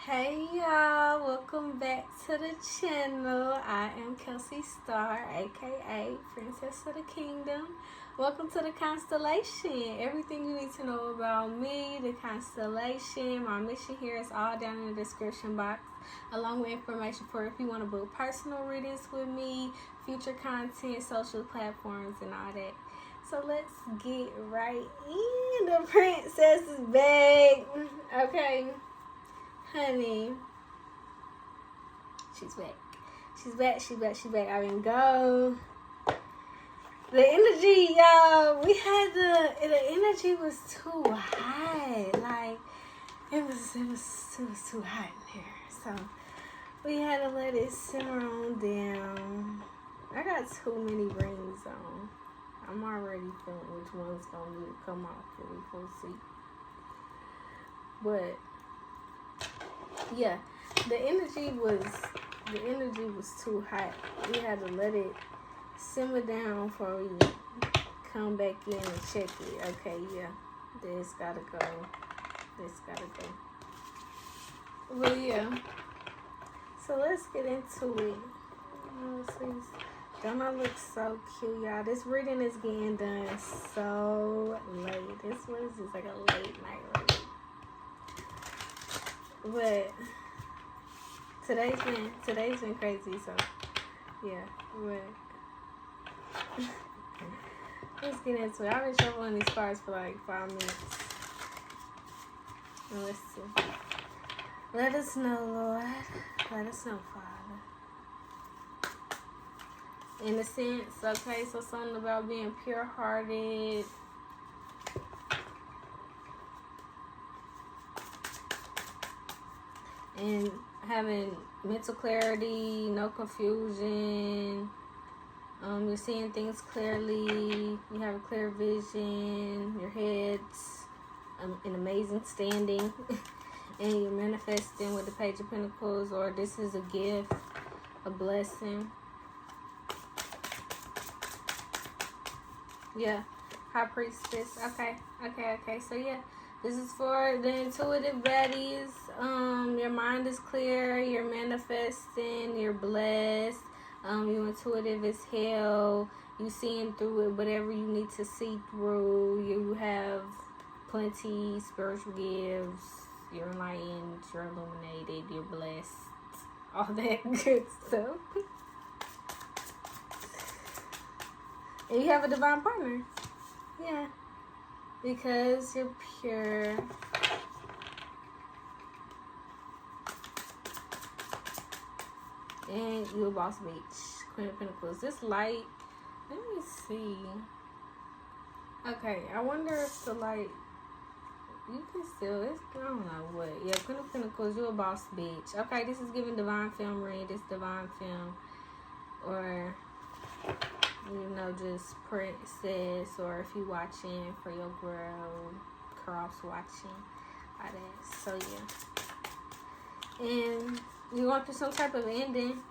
Hey y'all, welcome back to the channel. I am Kelsey Star, aka Princess of the Kingdom. Welcome to the Constellation. Everything you need to know about me, the Constellation, my mission here is all down in the description box, along with information for if you want to book personal readings with me, future content, social platforms, and all that. So let's get right in. The princess is back. Okay. Honey, she's back. She's back. I mean, go. The energy, y'all. The energy was too high. Like, it was too hot in here. So, we had to let it simmer on down. I got too many rings on. I'm already feeling which one's gonna need to come off before we go sleep. But yeah, the energy was too hot. We had to let it simmer down before we come back in and check it. Okay, yeah, this gotta go. But yeah, so let's get into it. Don't I look so cute, y'all? This reading is getting done so late. What is this, like a late night reading? But today's been crazy, so yeah. But let's get into it. I've been shuffling these cards for like 5 minutes. And let's see. Let us know, Lord. Let us know, Father. In a sense, okay, so something about being pure-hearted. And having mental clarity, no confusion. You're seeing things clearly. You have a clear vision. Your head's in amazing standing. And you're manifesting with the Page of Pentacles, or this is a gift, a blessing. Yeah. High Priestess. Okay. So yeah. This is for the intuitive baddies. Your mind is clear. You're manifesting. You're blessed. You're intuitive as hell. You seeing through it, whatever you need to see through. You have plenty spiritual gifts. You're enlightened. You're illuminated. You're blessed. All that good stuff. And you have a divine partner. Yeah. Because you're pure. And you're a boss bitch. Queen of Pentacles. This light, let me see. Okay, I wonder if the light, you can still, I don't know what. Yeah, Queen of Pentacles, you're a boss bitch. Okay, this is giving divine film read. This divine film. Or, you know, just princess, or if you watching for your girl, cross watching, all that. So yeah, and you're going through some type of ending.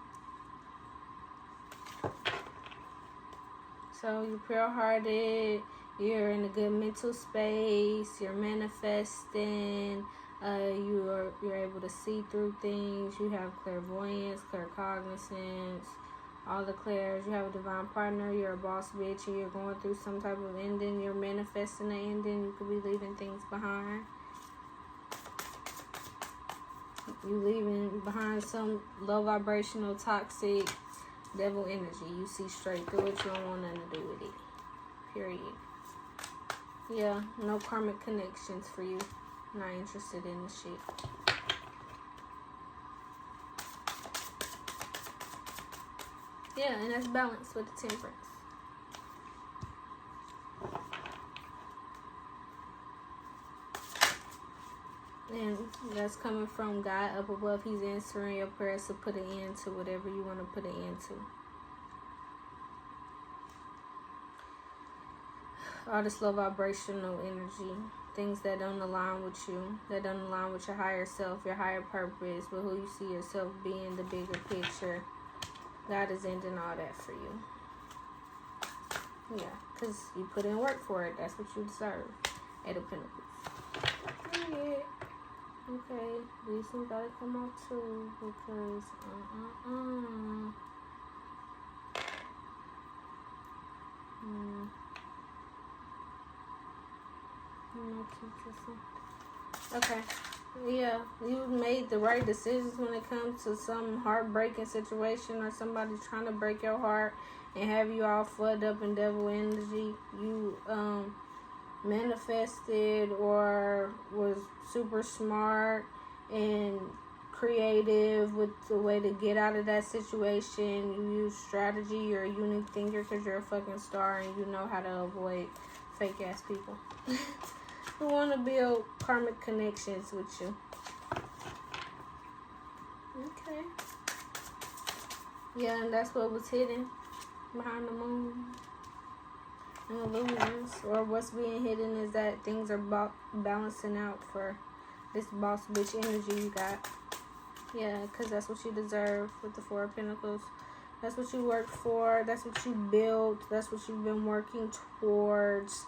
So you're pure-hearted. You're in a good mental space. You're manifesting. You're able to see through things. You have clairvoyance, claircognizance. All the clairs. You have a divine partner. You're a boss bitch. And you're going through some type of ending. You're manifesting an ending. You could be leaving things behind. You leaving behind some low vibrational, toxic, devil energy. You see straight through it. You don't want nothing to do with it. Period. Yeah. No karmic connections for you. Not interested in the shit. Yeah, and that's balanced with the Temperance. And that's coming from God up above. He's answering your prayers to put an end to whatever you want to put an end to. All this low vibrational energy. Things that don't align with you. That don't align with your higher self, your higher purpose, but who you see yourself being, the bigger picture. God is ending all that for you. Yeah, because you put in work for it. That's what you deserve. Eight of Pentacles. Yeah. Okay, these ones gotta come out too because Okay. Yeah, you made the right decisions when it comes to some heartbreaking situation or somebody trying to break your heart and have you all flooded up in devil energy. You manifested or was super smart and creative with the way to get out of that situation. You use strategy. You're a unique thinker because you're a fucking star and you know how to avoid fake ass people. We want to build karmic connections with you. Okay. Yeah, and that's what was hidden behind the moon. And illusions. Or what's being hidden is that things are balancing out for this boss bitch energy you got. Yeah, because that's what you deserve with the Four of Pentacles. That's what you worked for. That's what you built. That's what you've been working towards.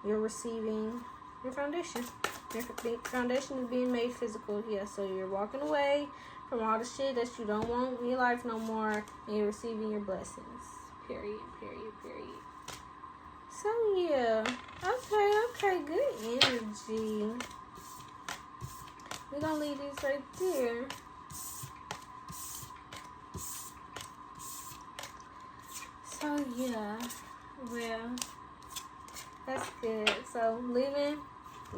You're receiving your foundation. Your foundation is being made physical. Yeah, so you're walking away from all the shit that you don't want in your life no more. And you're receiving your blessings. Period, period, period. So, yeah. Okay. Good energy. We're going to leave these right there. So, yeah. Well, that's good. So, leaving.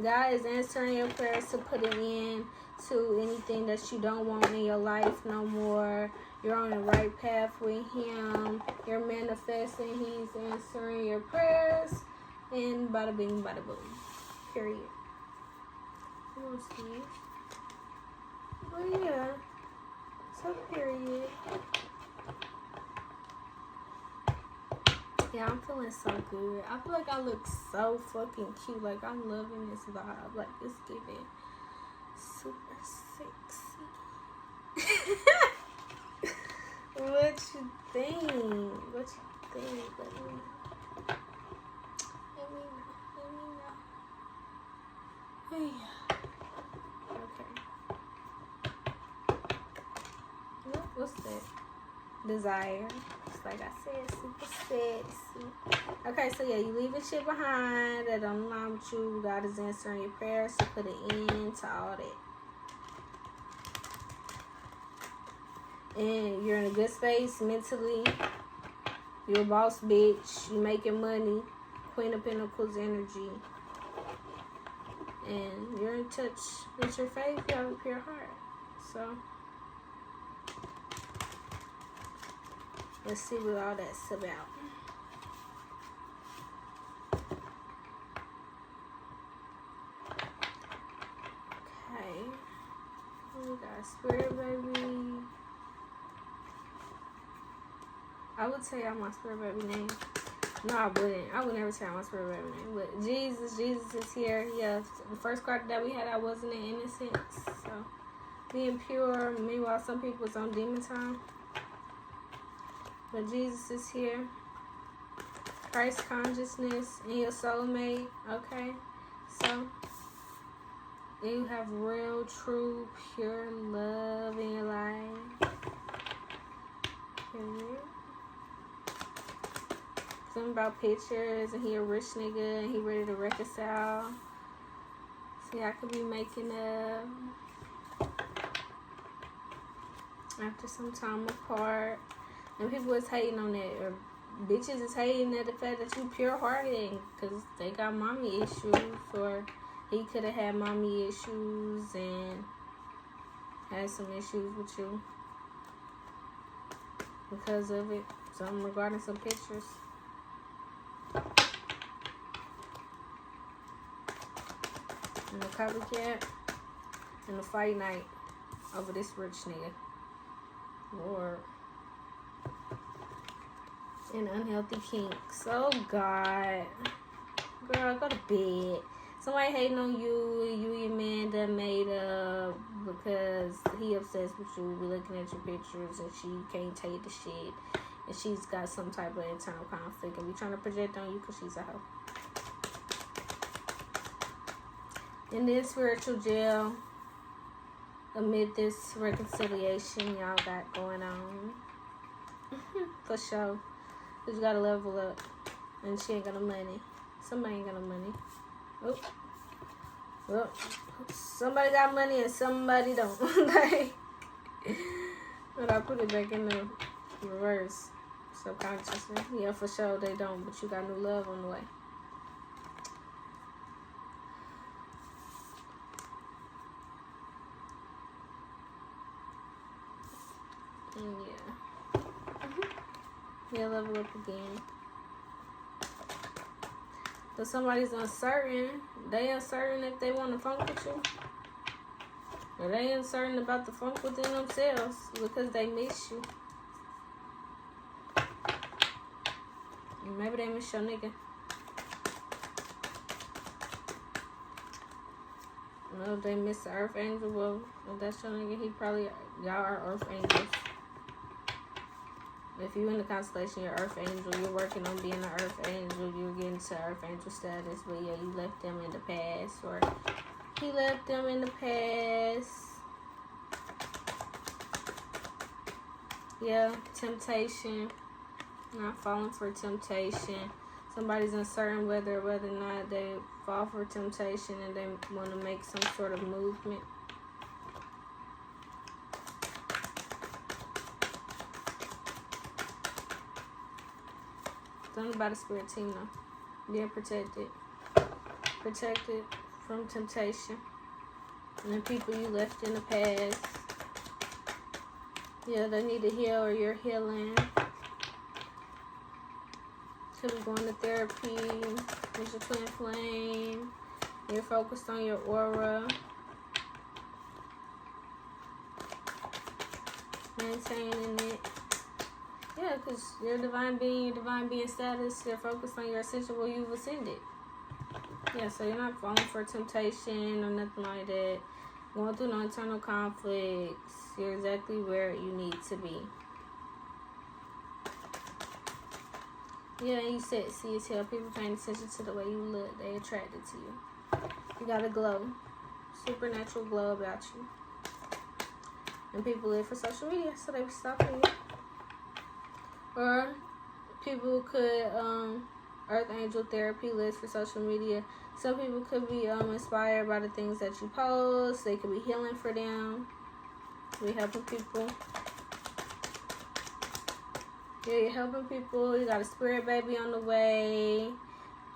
God is answering your prayers to put an end to anything that you don't want in your life no more. You're on the right path with Him. You're manifesting. He's answering your prayers. And bada bing, bada boom. Period. Oh, yeah. So, period. Yeah, I'm feeling so good. I feel like I look so fucking cute. Like, I'm loving this vibe. Like, it's giving super sexy. What you think? Let me know. Hey. Okay. What's that? Desire. Just like I said, super sexy. Okay, so yeah, you leaving shit behind that don't align with you. God is answering your prayers to put an end to all that. And you're in a good space mentally. You're a boss bitch. You're making money. Queen of Pentacles energy. And you're in touch with your faith. You have a pure heart. So, let's see what all that's about. Okay. We got Spirit Baby. I would tell y'all my Spirit Baby name. No, I wouldn't. I would never tell y'all my Spirit Baby name. But Jesus is here. Yeah, the first card that we had, I wasn't in innocence. So, being pure. Meanwhile, some people was on demon time. But Jesus is here. Christ consciousness and your soulmate. Okay. So, you have real, true, pure love in your life. Period. Something about pictures and he a rich nigga and he ready to reconcile. See, I could be making up after some time apart. And people is hating on that. Or bitches is hating at the fact that you pure hearted because they got mommy issues. Or he could have had mommy issues and had some issues with you because of it. So I'm regarding some pictures. And the copycat and the fight night over this rich nigga. Lord. And unhealthy kinks. Oh God. Girl, go to bed. Somebody hating on you and you and your man done made up because he obsessed with you. We're looking at your pictures and she can't take the shit. And she's got some type of internal conflict and we trying to project on you because she's a hoe. And then spiritual jail. amid this reconciliation y'all got going on. For sure. Because you got to level up. And she ain't got no money. Somebody ain't got no money. Oh. Well, somebody got money and somebody don't. Like, but I put it back in the reverse. Subconsciously. Yeah, for sure they don't. But you got new love on the way. Yeah. Yeah, level up again. So somebody's uncertain. They uncertain if they want to funk with you. Or they uncertain about the funk within themselves because they miss you. Maybe they miss your nigga. No, they miss the earth angel. Well, if that's your nigga, he probably, y'all are earth angels. If you in the constellation, you're earth angel. You're working on being an earth angel. You're getting to earth angel status. But yeah, you left them in the past. Or he left them in the past. Yeah, temptation. Not falling for temptation. Somebody's uncertain whether or not they fall for temptation and they want to make some sort of movement. Something about a spirit team though. Being protected. Protected from temptation. And the people you left in the past. Yeah, they need to heal or you're healing. Could be going to therapy with your twin flame. You're focused on your aura. Maintaining it. Yeah, because you're divine being status. You're focused on your ascension where you've ascended. Yeah, so you're not falling for temptation or nothing like that. Going through no internal conflicts. You're exactly where you need to be. Yeah, you sexy as hell. People paying attention to the way you look. They attracted to you. You got a glow. Supernatural glow about you. And people live for social media, so they be stalking you. Or people could, Earth Angel Therapy lives for social media. Some people could be inspired by the things that you post. They could be healing for them. Be helping people. Yeah, you're helping people. You got a spirit baby on the way.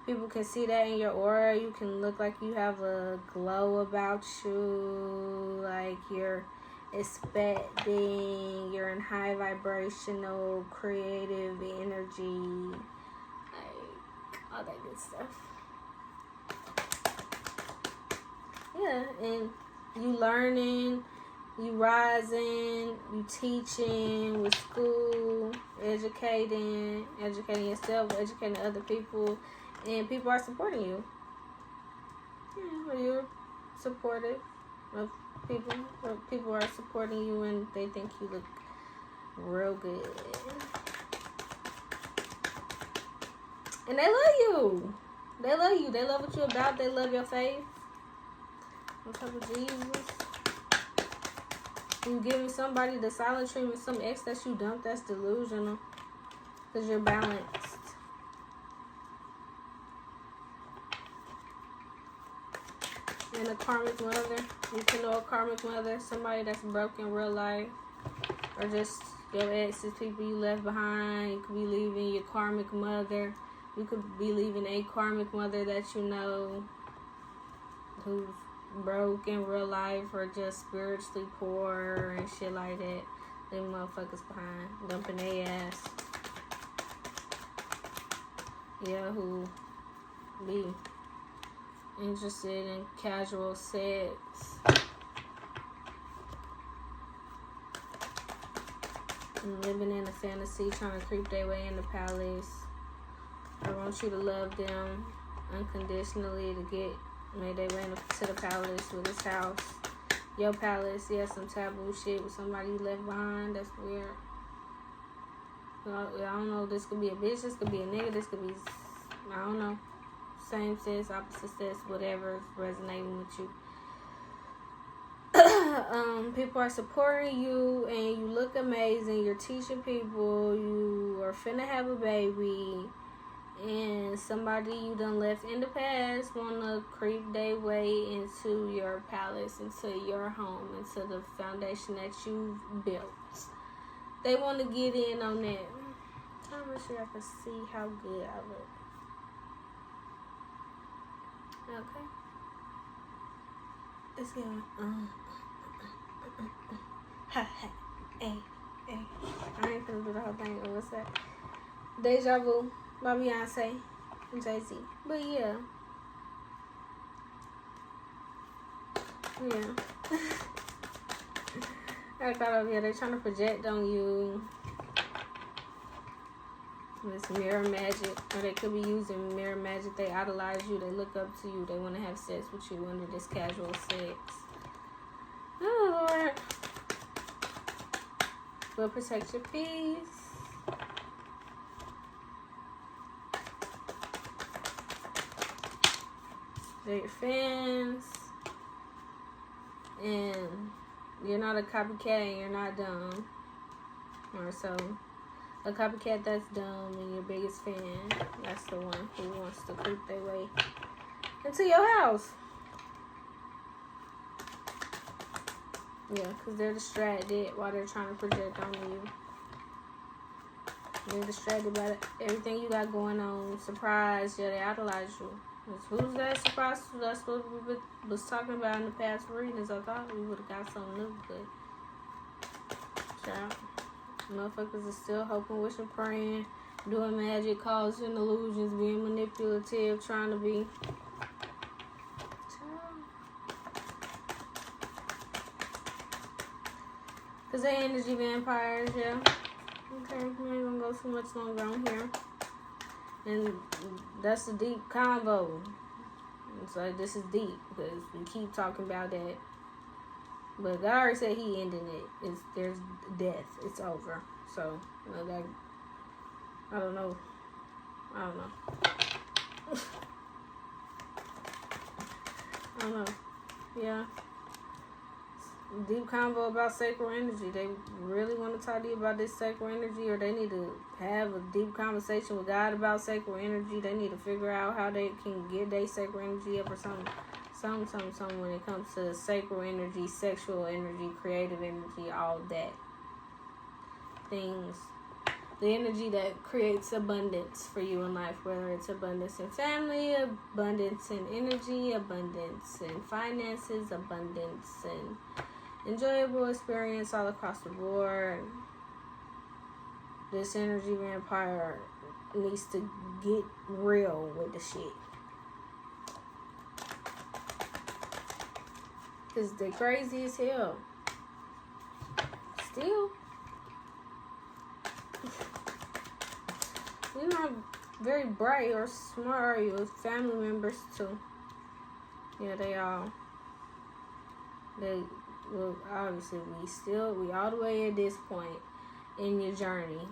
People can see that in your aura. You can look like you have a glow about you. Like you're expecting. You're in high vibrational, creative energy. Like all that good stuff. Yeah, and you learning. You rising, you teaching with school, educating yourself, educating other people, and people are supporting you. Yeah, you're supportive of people. Or people are supporting you and they think you look real good. And they love you. They love you. They love what you're about. They love your faith. On top of Jesus. You giving somebody the silent treatment, some ex that you dumped, that's delusional. Because you're balanced. And a karmic mother. You can know a karmic mother, somebody that's broken in real life. Or just your exes, people you left behind. You could be leaving your karmic mother. You could be leaving a karmic mother that you know who's broke in real life or just spiritually poor and shit like that. Them motherfuckers behind, dumping their ass. Yeah, who be interested in casual sex. And living in a fantasy, trying to creep their way in the palace. I want you to love them unconditionally to get made they went to the palace with his house. Your palace, yeah, some taboo shit with somebody you left behind. That's weird. I don't know. This could be a bitch. This could be a nigga. This could be, I don't know. Same sex, opposite sex, whatever is resonating with you. People are supporting you and you look amazing. You're teaching people. You are finna have a baby. And somebody you done left in the past wanna creep their way into your palace, into your home, into the foundation that you've built. They want to get in on that. I'm not sure I can see how good I look. Okay. It's going. Ha ha. Hey. I ain't gonna do the whole thing. What's that? Deja Vu by Beyonce and Jay-Z. But yeah. I thought of they're trying to project on you. It's mirror magic, or they could be using mirror magic. They idolize you, they look up to you, they want to have sex with you under this casual sex. Oh Lord. But protect your peace. They're your fans. And you're not a copycat and you're not dumb. Or so. A copycat that's dumb and your biggest fan, that's the one who wants to creep their way into your house. Yeah, because they're distracted while they're trying to project on you. They're distracted by everything you got going on. Surprise, yeah, they idolize you. Who's that surprise? That's what we was talking about in the past readings. I thought we would have got something new, but child. Motherfuckers are still hoping, wishing, praying, doing magic, causing illusions, being manipulative, trying to be. Because they energy vampires, yeah. Okay, we ain't gonna go too much longer on here. And that's a deep convo. It's like, this is deep because we keep talking about that. But God already said He ended it. There's death. It's over. So, you know, that, I don't know. I don't know. Yeah. Deep convo about sacred energy. They really want to talk to you about this sacred energy, or they need to have a deep conversation with God about sacred energy. They need to figure out how they can get their sacred energy up or something. Something when it comes to sacred energy, sexual energy, creative energy, all that. Things. The energy that creates abundance for you in life, whether it's abundance in family, abundance in energy, abundance in finances, abundance in enjoyable experience all across the board. This energy vampire needs to get real with the shit. Because they're crazy as hell. Still. You're not very bright or smart, are you? Family members too. Yeah, they all. Well, obviously, we all the way at this point in your journey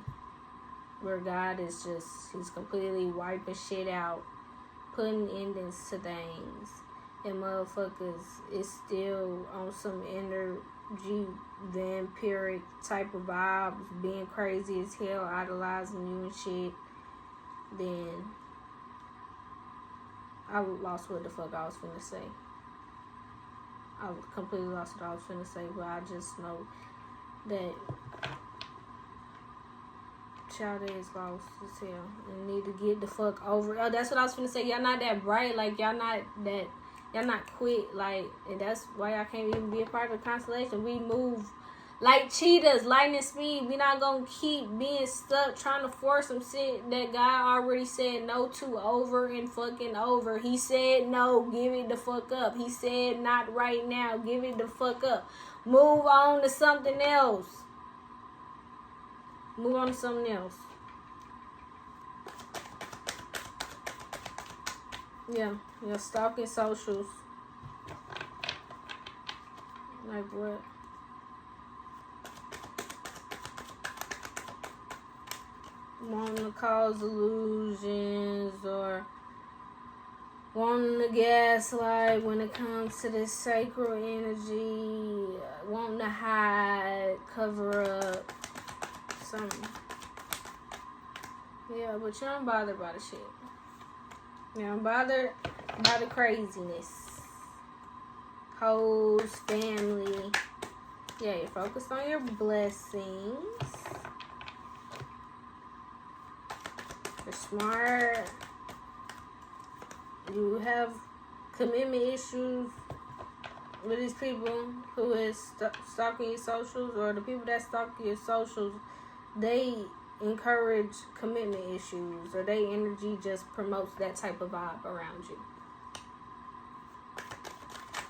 where God is He's completely wiping shit out, putting endings to things. And motherfuckers is still on some energy vampiric type of vibes, being crazy as hell, idolizing you and shit. Then I lost what the fuck I was finna say. I completely lost what I was finna say, but I just know that child is lost as hell and need to get the fuck over. Oh, that's what I was finna say. Y'all not that bright, like y'all not quick, like, and that's why y'all can't even be a part of the constellation. We move like cheetahs, lightning speed. We not gonna keep being stuck trying to force some shit that God already said no to over and fucking over. He said no, give it the fuck up. He said not right now, give it the fuck up. Move on to something else. Move on to something else. Yeah, you're stalking socials. Like what? Wanting to cause illusions or wanting to gaslight when it comes to this sacred energy, wanting to hide, cover up, something. Yeah, but you don't bother by the shit. You don't bother by the craziness. Hoes, family. Yeah, you're focused on your blessings. You're smart. You have commitment issues with these people who is stalking your socials, or the people that stalk your socials, they encourage commitment issues, or their energy just promotes that type of vibe around you.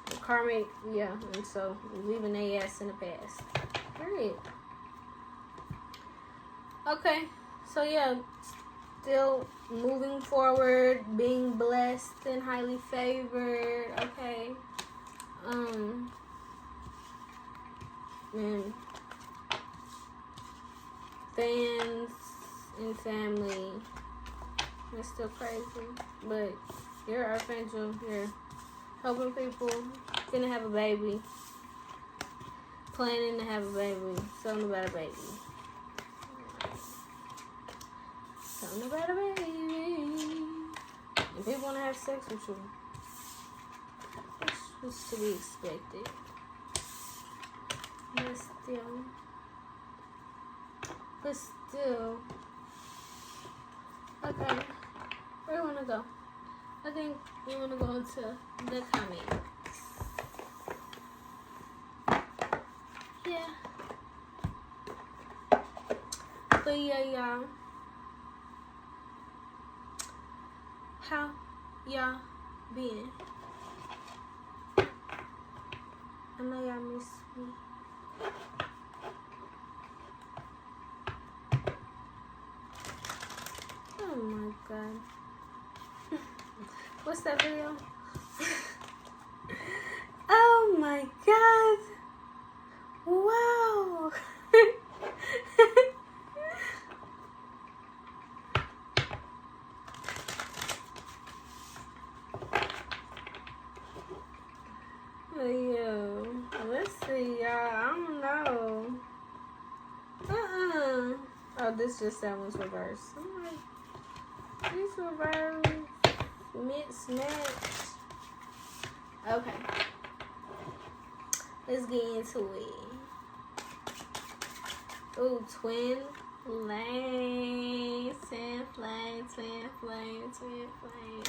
The karmic, yeah, and so leaving their ass in the past. Period. Okay, so yeah, still moving forward, being blessed and highly favored. Okay. And fans and family. That's still crazy. But you're an archangel. You're helping people. Gonna have a baby. Planning to have a baby. Something about a baby. Something about a baby. And people want to have sex with you. Which was to be expected. But still. Okay. Where do you want to go? I think we want to go into the comments. Yeah. But yeah, y'all. How y'all been? I know y'all miss me. Oh my god. What's that video? Oh my god. Wow. Yo, let's see, y'all. I don't know. Oh, this just that one's reversed. I'm like, these reversed, mismatched. Okay, let's get into it. Ooh, twin flame, twin flame, twin flame, twin flame.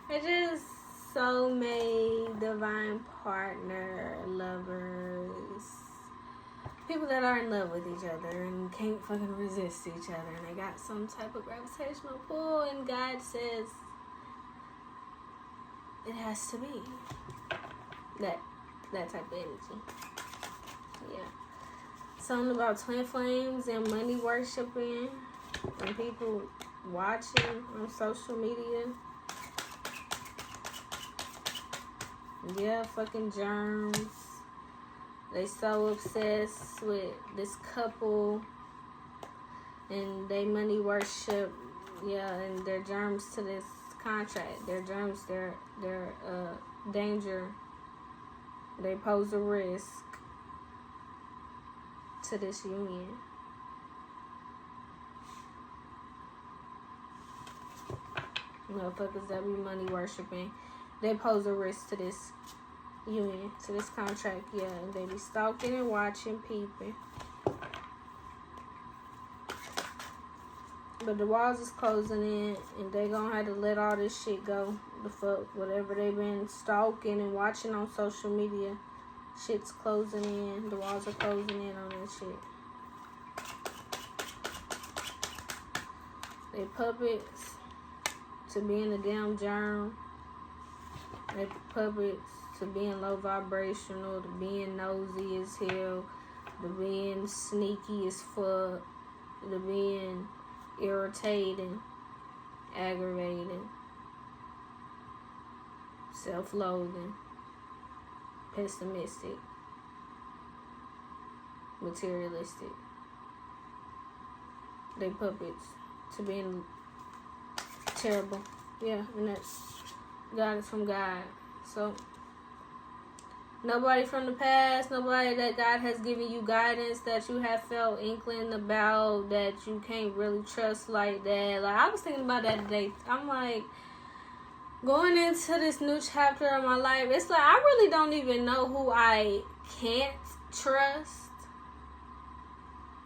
It just soulmate, divine partner, lovers, people that are in love with each other and can't fucking resist each other, and they got some type of gravitational pull, and God says it has to be that type of energy. Yeah. Something about twin flames and money worshiping and people watching on social media. Yeah, fucking germs. They so obsessed with this couple and they money worship. Yeah, and their germs to this contract. Their germs, their danger. They pose a risk to this union. Motherfuckers that be money worshiping, they pose a risk to this union, to this contract, yeah, and they be stalking and watching, peeping. But the walls is closing in, and they gonna have to let all this shit go. The fuck, whatever they been stalking and watching on social media, shit's closing in. The walls are closing in on that shit. They puppets to being a damn germ. They puppets to being low vibrational, to being nosy as hell, to being sneaky as fuck, to being irritating, aggravating, self-loathing, pessimistic, materialistic. They puppets to being terrible. Yeah, and Guidance from God. So, nobody from the past, nobody that God has given you guidance that you have felt inkling about, that you can't really trust like that. Like, I was thinking about that today. I'm like, going into this new chapter of my life, it's like I really don't even know who I can't trust.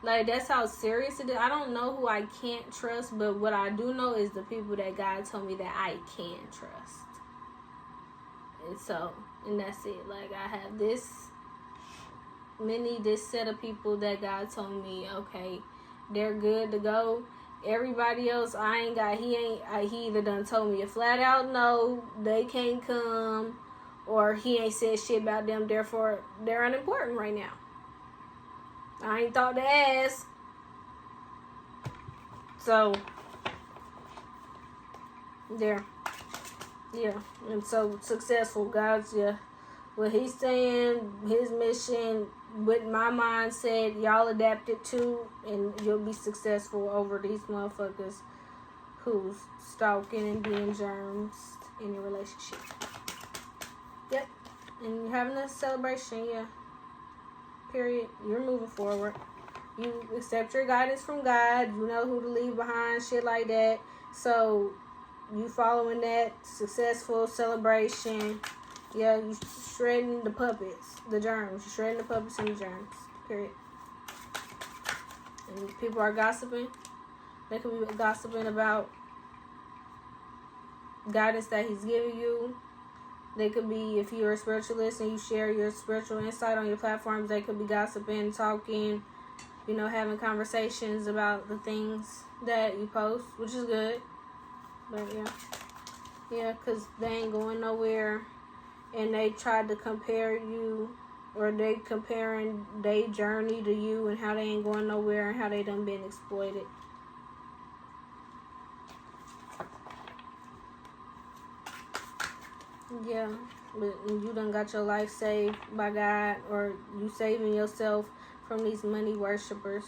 Like, that's how serious it is. I don't know who I can't trust, but what I do know is the people that God told me that I can trust. And that's it. Like, I have this set of people that God told me, okay, they're good to go. Everybody else, he either done told me a flat out no, they can't come, or he ain't said shit about them, therefore they're unimportant right now. I ain't thought to ask. So, there. Yeah, and so successful, God's, what he's saying, his mission, what my mind said, y'all adapt it to, and you'll be successful over these motherfuckers who's stalking and being germs in your relationship. Yep, and you're having a celebration, period. You're moving forward. You accept your guidance from God. You know who to leave behind, shit like that. So, you following that, successful celebration. Yeah, you shredding the puppets, the germs. You shredding the puppets and the germs. Period. And people are gossiping. They could be gossiping about guidance that he's giving you. They could be, if you're a spiritualist and you share your spiritual insight on your platforms, they could be gossiping, talking, having conversations about the things that you post, which is good. But yeah, because they ain't going nowhere, and they tried to compare you, or they comparing their journey to you and how they ain't going nowhere and how they done been exploited. Yeah, but you done got your life saved by God, or you saving yourself from these money worshipers.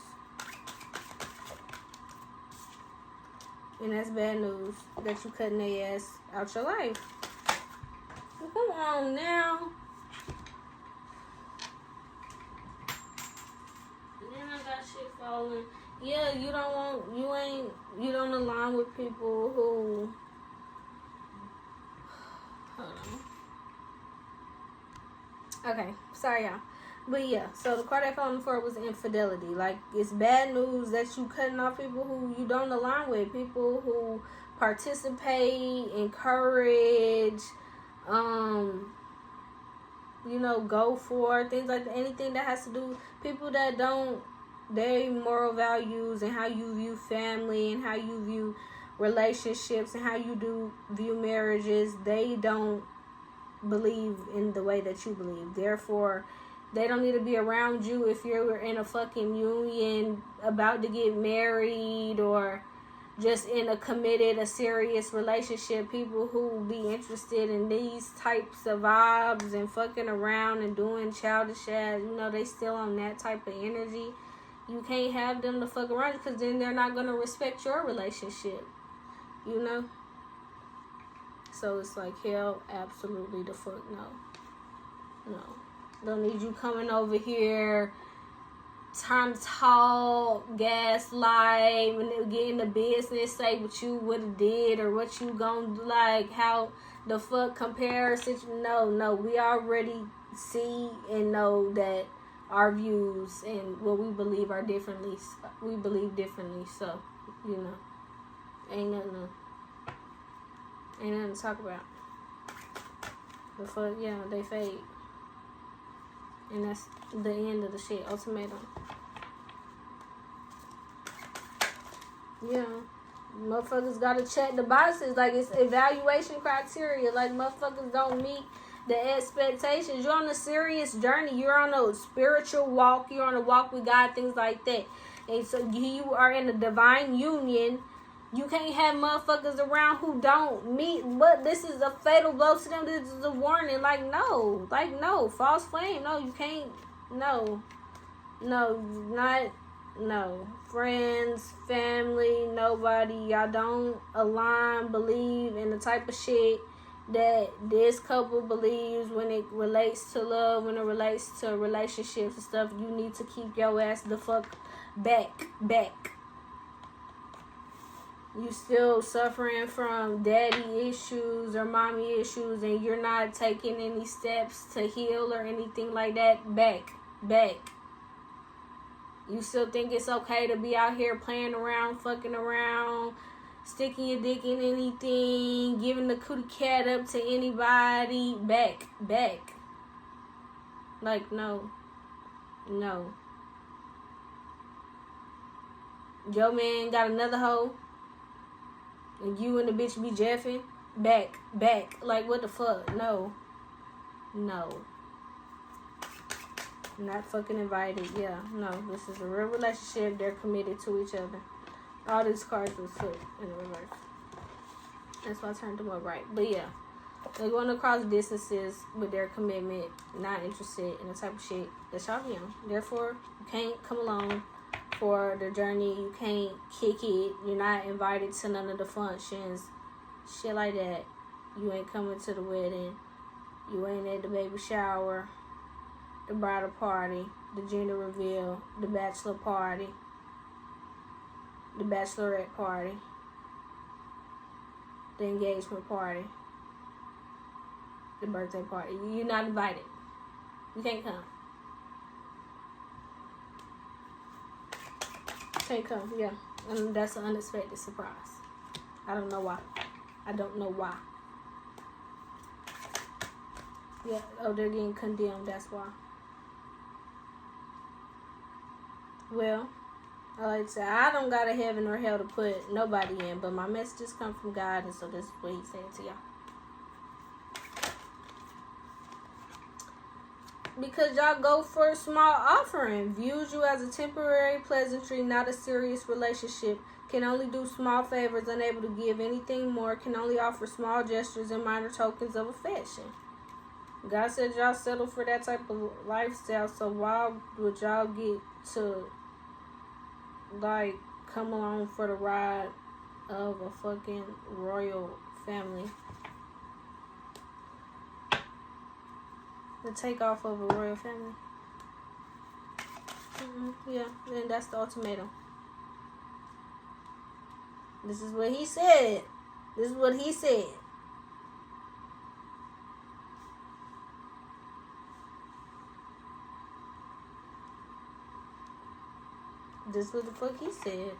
And that's bad news that you cutting their ass out your life. Well, come on now. And then I got shit falling. Yeah, you don't align with people who, hold on. Okay, sorry y'all. But yeah, so the card I fell on the floor was infidelity. Like, it's bad news that you cutting off people who you don't align with. People who participate, encourage, go for things like that. Anything that has to do, people that don't, their moral values and how you view family and how you view relationships and how you view marriages, they don't believe in the way that you believe. Therefore, they don't need to be around you if you're in a fucking union, about to get married, or just in a serious relationship. People who be interested in these types of vibes and fucking around and doing childish ass, they still on that type of energy. You can't have them to fuck around, because then they're not going to respect your relationship, So it's like, hell, absolutely the fuck no. Don't need you coming over here trying to talk, gaslight, when they get in the business, say what you would have did or what you gonna do, like how the fuck comparison. No, we already see and know that our views and what we believe are differently. We believe differently, so ain't nothing to talk about. The fuck, they fade. And that's the end of the shit. Ultimatum. Yeah. Motherfuckers gotta check the boxes. Like, it's evaluation criteria. Like, motherfuckers don't meet the expectations. You're on a serious journey. You're on a spiritual walk. You're on a walk with God. Things like that. And so you are in a divine union. You can't have motherfuckers around who don't meet. But this is a fatal blow to them. This is a warning. No. False flame. No, you can't. No. Friends, family, nobody. Y'all don't align, believe in the type of shit that this couple believes when it relates to love, when it relates to relationships and stuff, you need to keep your ass the fuck back. You still suffering from daddy issues or mommy issues, and you're not taking any steps to heal or anything like that, back. You still think it's okay to be out here playing around, fucking around, sticking your dick in anything, giving the cootie cat up to anybody, back. Like, no. Your man got another hoe, and you and the bitch be jeffing, back. Like, what the fuck? No. Not fucking invited. Yeah, no. This is a real relationship. They're committed to each other. All these cards was flipped in the reverse. That's why I turned them up right. But yeah, they're going across distances with their commitment, not interested in the type of shit that y'all be on. Therefore, you can't come along for the journey. You can't kick it. You're not invited to none of the functions. Shit like that. You ain't coming to the wedding. You ain't at the baby shower, the bridal party, the gender reveal, the bachelor party, the bachelorette party, the engagement party, the birthday party. You're not invited. You can't come. Can't come, yeah. And that's an unexpected surprise. I don't know why. Yeah, oh, they're getting condemned, that's why. Well, I like to say, I don't got a heaven or hell to put nobody in, but my messages come from God, and so this is what he's saying to y'all. Because y'all go for a small offering. Views you as a temporary pleasantry, not a serious relationship. Can only do small favors, unable to give anything more. Can only offer small gestures and minor tokens of affection. God said y'all settle for that type of lifestyle, so why would y'all get to, like, come along for the ride of a fucking royal family? The takeoff of a royal family. Yeah, and that's the ultimatum. This is what he said. This is what he said. This is what the fuck he said.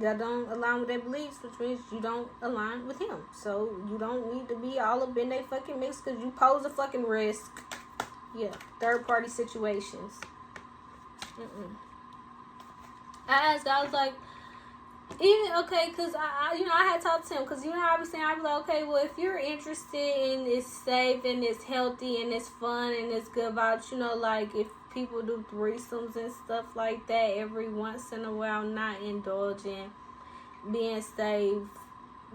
Y'all don't align with their beliefs, which means you don't align with him. So you don't need to be all up in their fucking mix because you pose a fucking risk. Yeah, third party situations. I asked, I was like, even, okay, because I had talked to him, because I was saying, I was like, okay, well, if you're interested in it's safe and it's healthy and it's fun and it's good vibes, like if people do threesomes and stuff like that every once in a while, not indulging, being safe,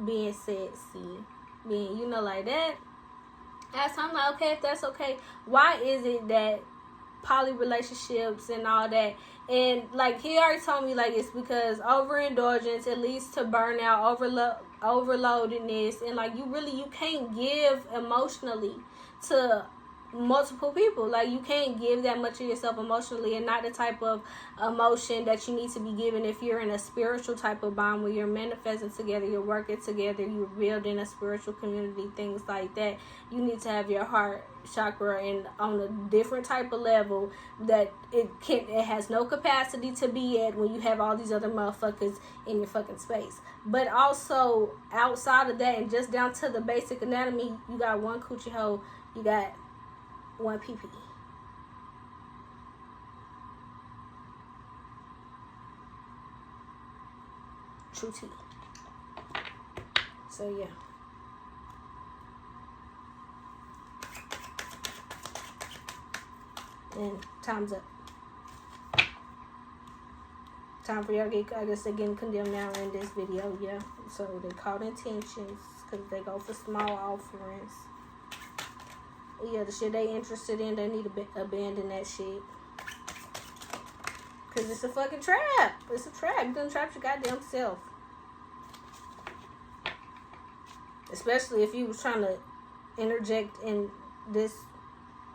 being sexy, being, like that. So I'm like, okay, if that's okay, why is it that poly relationships and all that, and like he already told me, like, it's because overindulgence, it leads to burnout, overloadedness, and like you can't give emotionally to multiple people. Like, you can't give that much of yourself emotionally, and not the type of emotion that you need to be given if you're in a spiritual type of bond where you're manifesting together, you're working together, you're building a spiritual community, things like that. You need to have your heart chakra and on a different type of level that it has no capacity to be at when you have all these other motherfuckers in your fucking space. But also outside of that, and just down to the basic anatomy, you got one coochie hole, you got one PP. True tea. So yeah. And time's up. Time for y'all to get, I guess they're getting condemned now in this video, yeah. So they caught intentions because they go for small offerings. Yeah, the shit they interested in, they need to abandon that shit. Because it's a fucking trap. It's a trap. You done trapped your goddamn self. Especially if you was trying to interject in this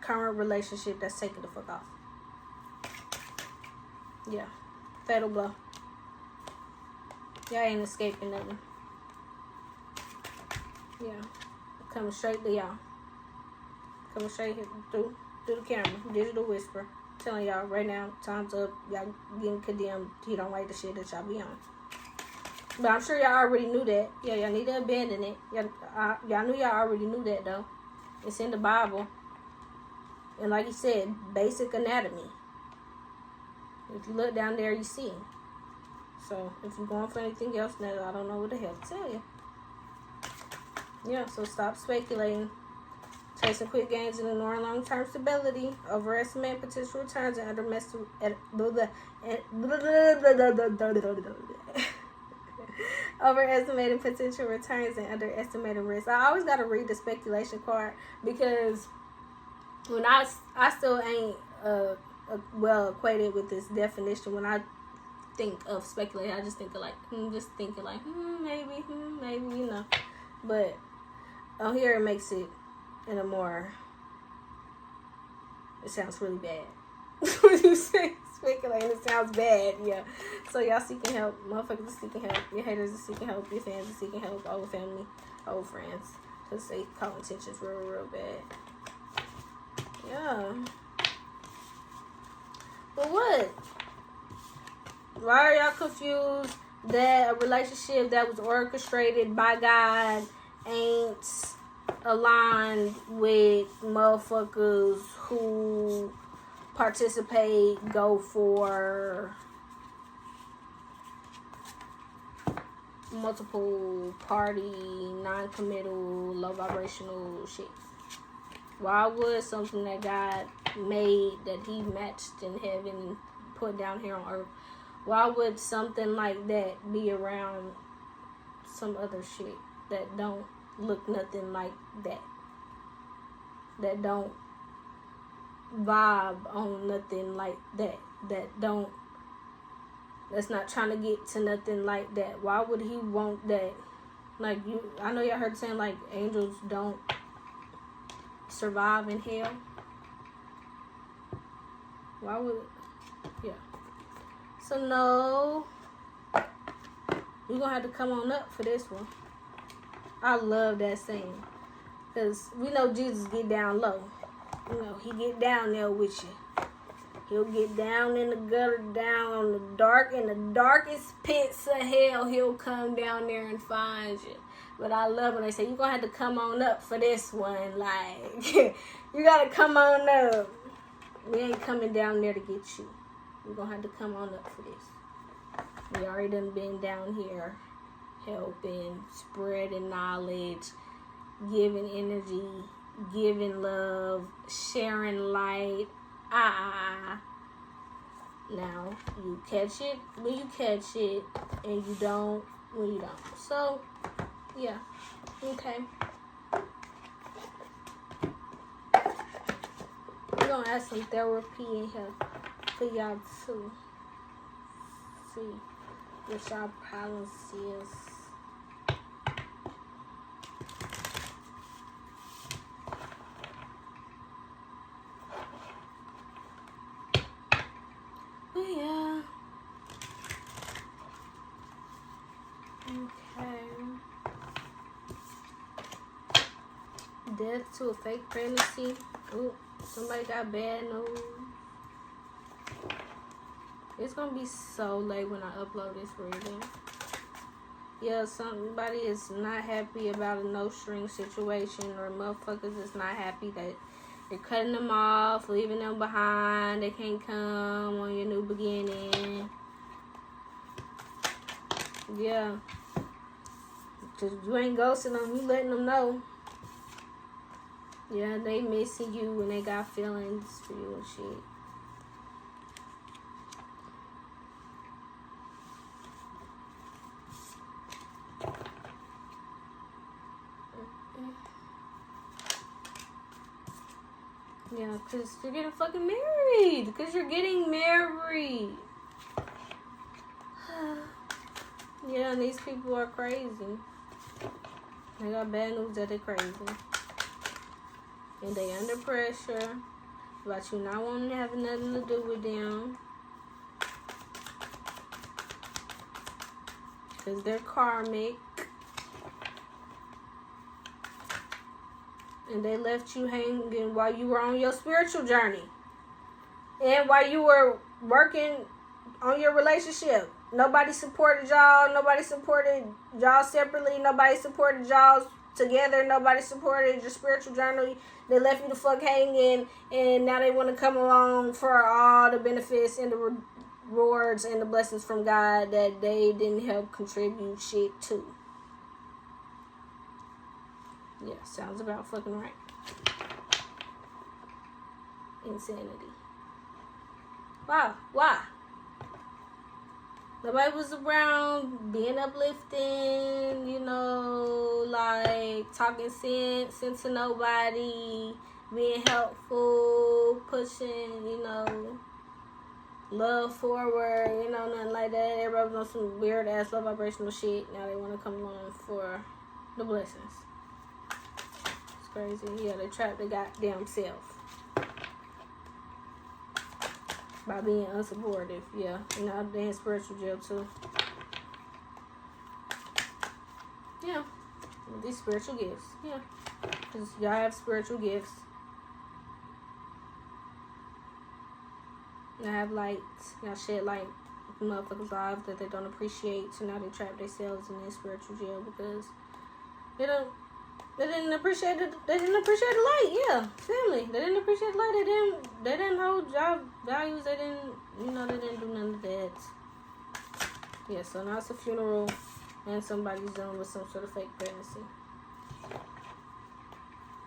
current relationship that's taking the fuck off. Yeah. Fatal blow. Y'all ain't escaping nothing. Yeah. Coming straight to y'all. Coming straight here through the camera. Digital whisper. Telling y'all right now, time's up. Y'all getting condemned. He don't like the shit that y'all be on. But I'm sure y'all already knew that. Yeah, y'all need to abandon it. Y'all knew y'all already knew that, though. It's in the Bible. And like he said, basic anatomy. If you look down there, you see. So, if you're going for anything else, now I don't know what the hell to tell you. Yeah, so stop speculating. Chasing quick gains and ignoring long-term stability. Overestimate potential returns and overestimating potential returns and underestimating risk. I always got to read the speculation card because when I still ain't well acquainted with this definition. When I think of speculating, I just think of maybe, you know. But on here it makes it in a more, it sounds really bad. When you say speculating, it sounds bad, yeah. So y'all seeking help, motherfuckers are seeking help, your haters are seeking help, your fans are seeking help, old family, old friends, because they call intentions real bad. Yeah. But what? Why are y'all confused that a relationship that was orchestrated by God ain't aligned with motherfuckers who participate, go for multiple party, non-committal, low vibrational shit? Why would something that God made, that he matched in heaven and put down here on earth, why would something like that be around some other shit that don't look nothing like that? That don't vibe on nothing like that? That's not trying to get to nothing like that. Why would he want that? Like, I know y'all heard saying like angels don't survive in hell. Why would, yeah. So no, you're gonna have to come on up for this one. I love that saying, because we know Jesus get down low. You know, he get down there with you. He'll get down in the gutter, down on in the darkest pits of hell. He'll come down there and find you. But I love when they say, you're going to have to come on up for this one. Like, you got to come on up. We ain't coming down there to get you. You're going to have to come on up for this. We already done been down here helping, spreading knowledge, giving energy, giving love, sharing light. Now, you catch it when you catch it, and you don't when you don't. So, yeah. Okay. We're going to add some therapy in here for y'all to see what y'all problems is. But yeah. Okay. Death to a fake fantasy. Ooh, somebody got bad news. It's gonna be so late when I upload this reading. Yeah, somebody is not happy about a no-string situation, or motherfuckers is not happy that you're cutting them off, leaving them behind. They can't come on your new beginning. Yeah. Cause you ain't ghosting them, you letting them know. Yeah, they missing you and they got feelings for you and shit. Yeah, because you're getting fucking married. Because you're getting married. Yeah, and these people are crazy. They got bad news that they're crazy. And they under pressure about you not wanting to have nothing to do with them. Because they're karmic. And they left you hanging while you were on your spiritual journey. And while you were working on your relationship. Nobody supported y'all. Nobody supported y'all separately. Nobody supported y'all together. Nobody supported your spiritual journey. They left you the fuck hanging. And now they want to come along for all the benefits and the rewards and the blessings from God that they didn't help contribute shit to. Yeah, sounds about fucking right. Insanity. Wow, why? Nobody was around being uplifting, you know, like talking sense into nobody, being helpful, pushing, you know, love forward, you know, nothing like that. Everybody was on some weird ass low vibrational shit. Now they want to come along for the blessings. It's crazy. Yeah, they trapped their goddamn self by being unsupportive. Yeah, you know, they in spiritual jail too. Yeah, with these spiritual gifts. Yeah, because y'all have spiritual gifts. Y'all have light. Y'all shed light in motherfuckers' lives that they don't appreciate. So now they trap themselves in their spiritual jail because they didn't appreciate it. They didn't appreciate the light. Yeah, family. They didn't appreciate the light. They didn't hold job values. They didn't, you know, they didn't do none of that. Yeah, so now it's a funeral and somebody's dealing with some sort of fake pregnancy.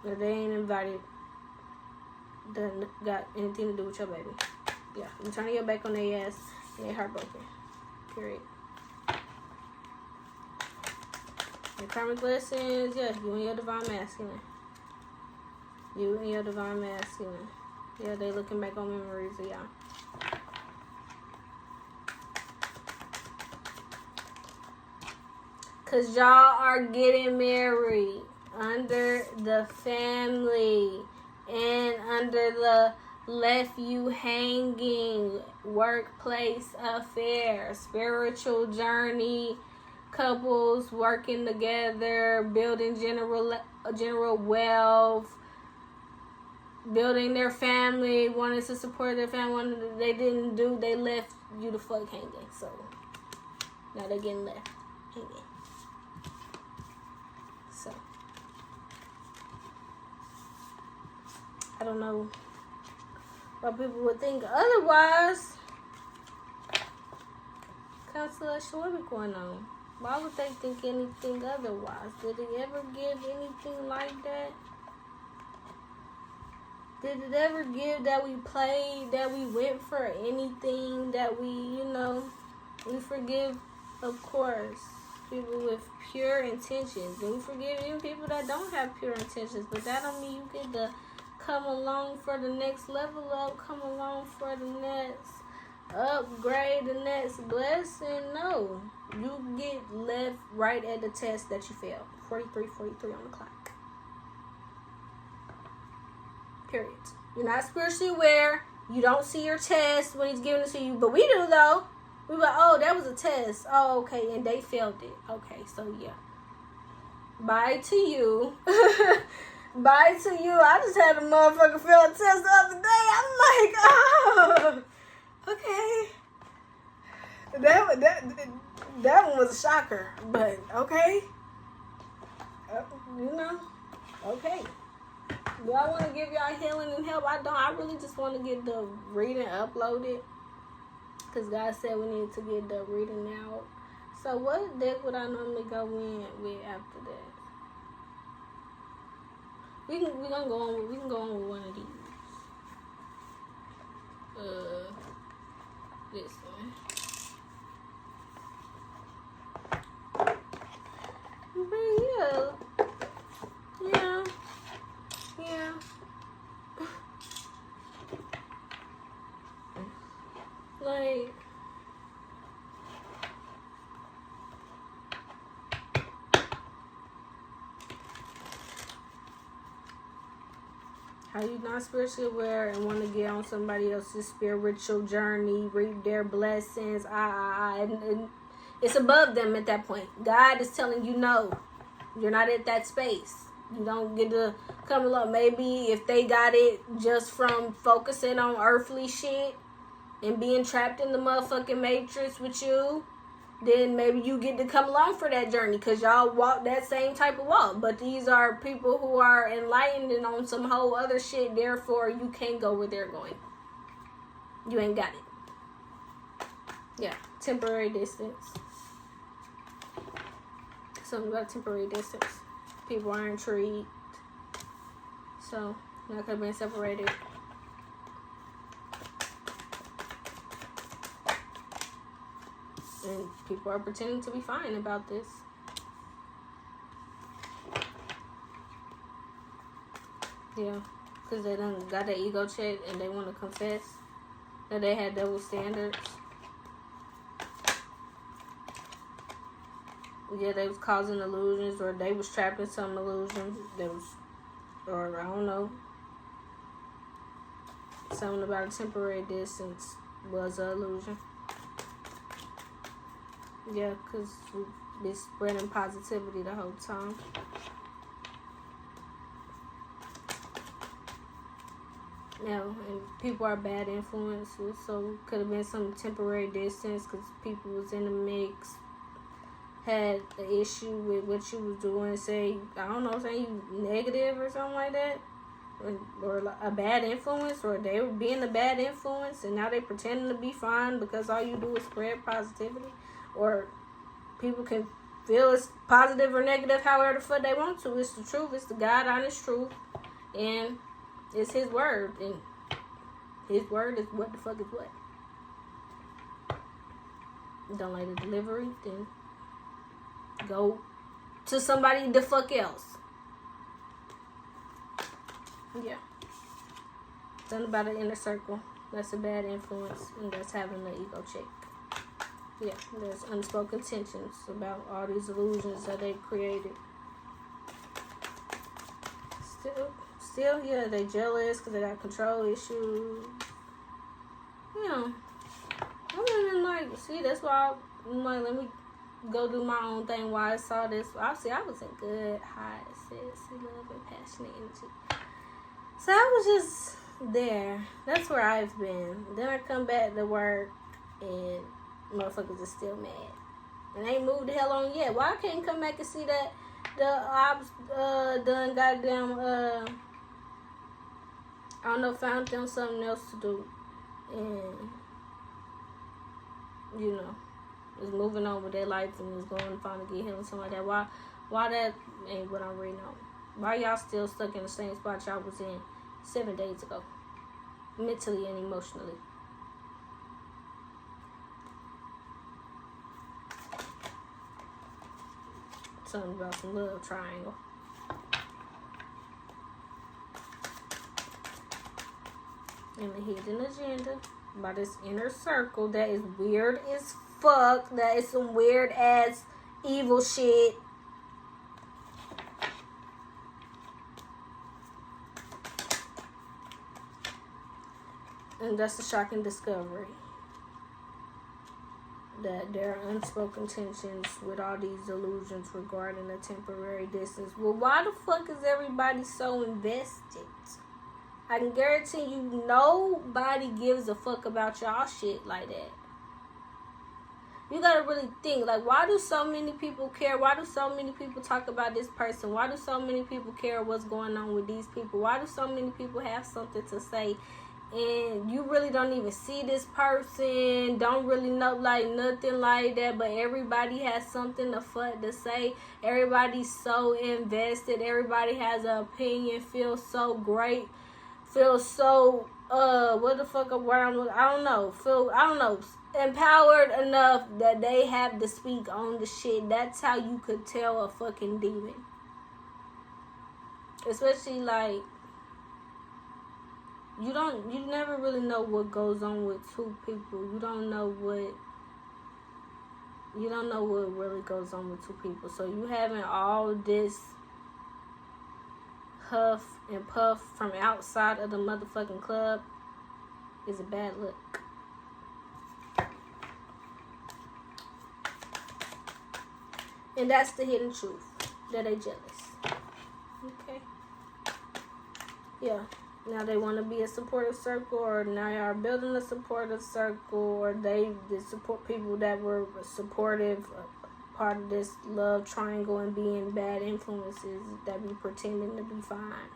But they ain't invited. Doesn't got anything to do with your baby. Yeah, you turning your back on their ass and they're heartbroken. Period. Your karmic blessings, yeah, you and your divine masculine. You and your divine masculine. Yeah, they looking back on memories of y'all. Because y'all are getting married under the family and under the left you hanging workplace affair, spiritual journey, couples working together, building general wealth, building their family, wanting to support their family. They didn't do, they left you the fuck hanging. So now they're getting left hanging. So I don't know why people would think otherwise. Constellation, what be going on? Why would they think anything otherwise? Did it ever give anything like that? Did it ever give that we played, that we went for anything, that we, you know, we forgive, of course, people with pure intentions. And we forgive even people that don't have pure intentions. But that don't mean you get to come along for the next level up, come along for the next upgrade, the next blessing. No, you get left right at the test that you failed. 43 on the clock. Period. You're not spiritually aware. You don't see your test when he's giving it to you, but we do though. We like, oh, that was a test. Oh, okay, and they failed it. Okay, so yeah. Bye to you. Bye to you. I just had a motherfucker fail a test the other day. I'm like, oh, okay. That one was a shocker, but okay. You know, okay. Do I want to give y'all healing and help? I don't. I really just want to get the reading uploaded. Because God said we need to get the reading out. So what deck would I normally go in with after that? We can go on with one of these. This one. But yeah. Like, How you not spiritually aware and want to get on somebody else's spiritual journey, reap their blessings, and it's above them at that point. God is telling you no, you're not at that space. You don't get to come along. Maybe if they got it just from focusing on earthly shit and being trapped in the motherfucking matrix with you, then maybe you get to come along for that journey because y'all walk that same type of walk. But these are people who are enlightened and on some whole other shit. Therefore, you can't go where they're going. You ain't got it. Yeah, temporary distance. Something about temporary distance. People are intrigued. So, that could have been separated. And people are pretending to be fine about this. Yeah, because they done got their ego checked and they want to confess that they had double standards. Yeah, they was causing illusions, or they was trapped in some illusion. Or I don't know. Something about a temporary distance was an illusion. Yeah, because we've been spreading positivity the whole time. Yeah, and people are bad influences, so could have been some temporary distance because people was in the mix, had an issue with what you was doing, say, I don't know, saying you negative or something like that, or a bad influence, or they were being a bad influence, and now they pretending to be fine because all you do is spread positivity. Or people can feel it's positive or negative however the fuck they want to. It's the truth. It's the God honest truth. And it's his word. And his word is what the fuck is what. Don't like the delivery, then go to somebody the fuck else. Yeah. Something about an inner circle. That's a bad influence. And that's having an ego check. Yeah, there's unspoken tensions about all these illusions that they've created. Still, yeah, they jealous because they got control issues. You know, I mean, like, see, that's why I'm like, let me go do my own thing. Why I saw this, obviously, I was in good, hot, sexy, love, and passionate energy. So I was just there. That's where I've been. Then I come back to work and motherfuckers are still mad. And ain't moved the hell on yet. Why I can't come back and see that the ops done goddamn I don't know, found them something else to do. And you know, is moving on with their life and is going to finally get healed and something like that. Why that ain't what I'm reading on. Why y'all still stuck in the same spot y'all was in 7 days ago? Mentally and emotionally. Something about some love triangle. And the hidden agenda by this inner circle that is weird as fuck. That is some weird ass evil shit. And that's a shocking discovery. That there are unspoken tensions with all these illusions regarding a temporary distance. Well, why the fuck is everybody so invested? I can guarantee you nobody gives a fuck about y'all shit like that. You gotta really think, like, why do so many people care? Why do so many people talk about this person? Why do so many people care what's going on with these people? Why do so many people have something to say? And you really don't even see this person, don't really know, like, nothing like that, but everybody has something to say. Everybody's so invested. Everybody has an opinion, feels so great, feels so, what the fuck around, I don't know, empowered enough that they have to speak on the shit. That's how you could tell a fucking demon. Especially, like, you never really know what goes on with two people. You don't know what really goes on with two people. So you having all this huff and puff from outside of the motherfucking club is a bad look. And that's the hidden truth, that they jealous. Okay. Yeah. Now they want to be a supportive circle, or now they are building a supportive circle, or they support people that were supportive, part of this love triangle, and being bad influences that be pretending to be fine.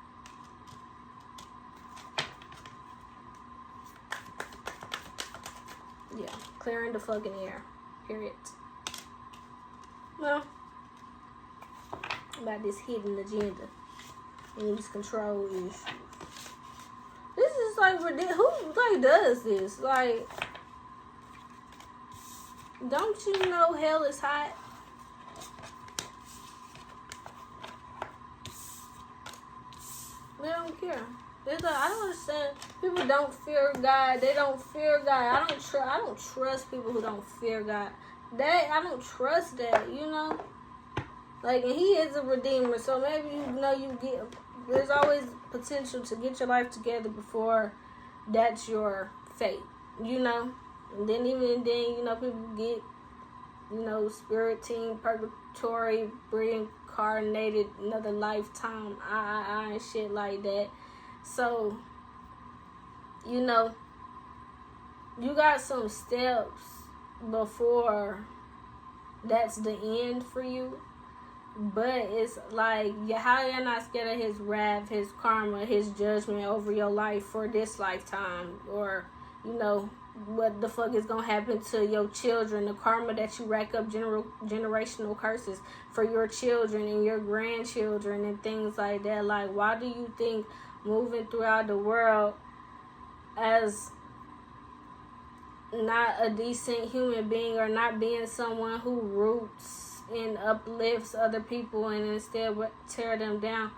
Yeah. Clearing the fucking air. Period. Well, about this hidden agenda and these control issues. This is like, who like does this? Like, don't you know hell is hot? They don't care. I don't understand. People don't fear God. They don't fear God. I don't trust people who don't fear God. I don't trust that, you know? Like, and he is a redeemer, so maybe, there's always potential to get your life together before that's your fate, you know? And then even then, people get, spirit team, purgatory, reincarnated, another lifetime, and shit like that. So, you got some steps before that's the end for you. But it's like, how you're not scared of his wrath, his karma, his judgment over your life for this lifetime, or what the fuck is gonna happen to your children, the karma that you rack up, generational curses for your children and your grandchildren and things like that. Like, why do you think moving throughout the world as not a decent human being, or not being someone who roots and uplifts other people and instead tear them down,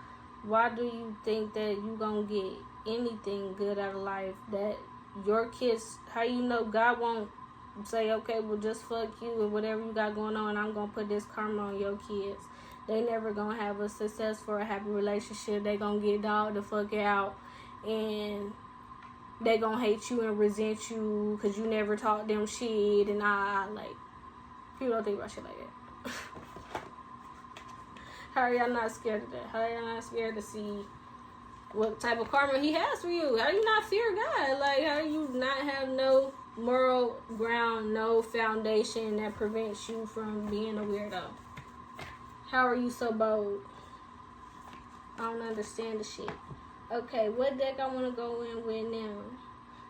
why do you think that you gonna get anything good out of life? That your kids, how God won't say, okay, well, just fuck you and whatever you got going on, I'm gonna put this karma on your kids. They never gonna have a successful or happy relationship. They gonna get dogged the fuck out, and they gonna hate you and resent you because you never taught them shit. And like, people don't think about shit like that. How are y'all not scared of that? How are y'all not scared to see what type of karma he has for you? How do you not fear God? Like, how do you not have no moral ground, no foundation that prevents you from being a weirdo? How are you so bold? I don't understand the shit. Okay, what deck I want to go in with now?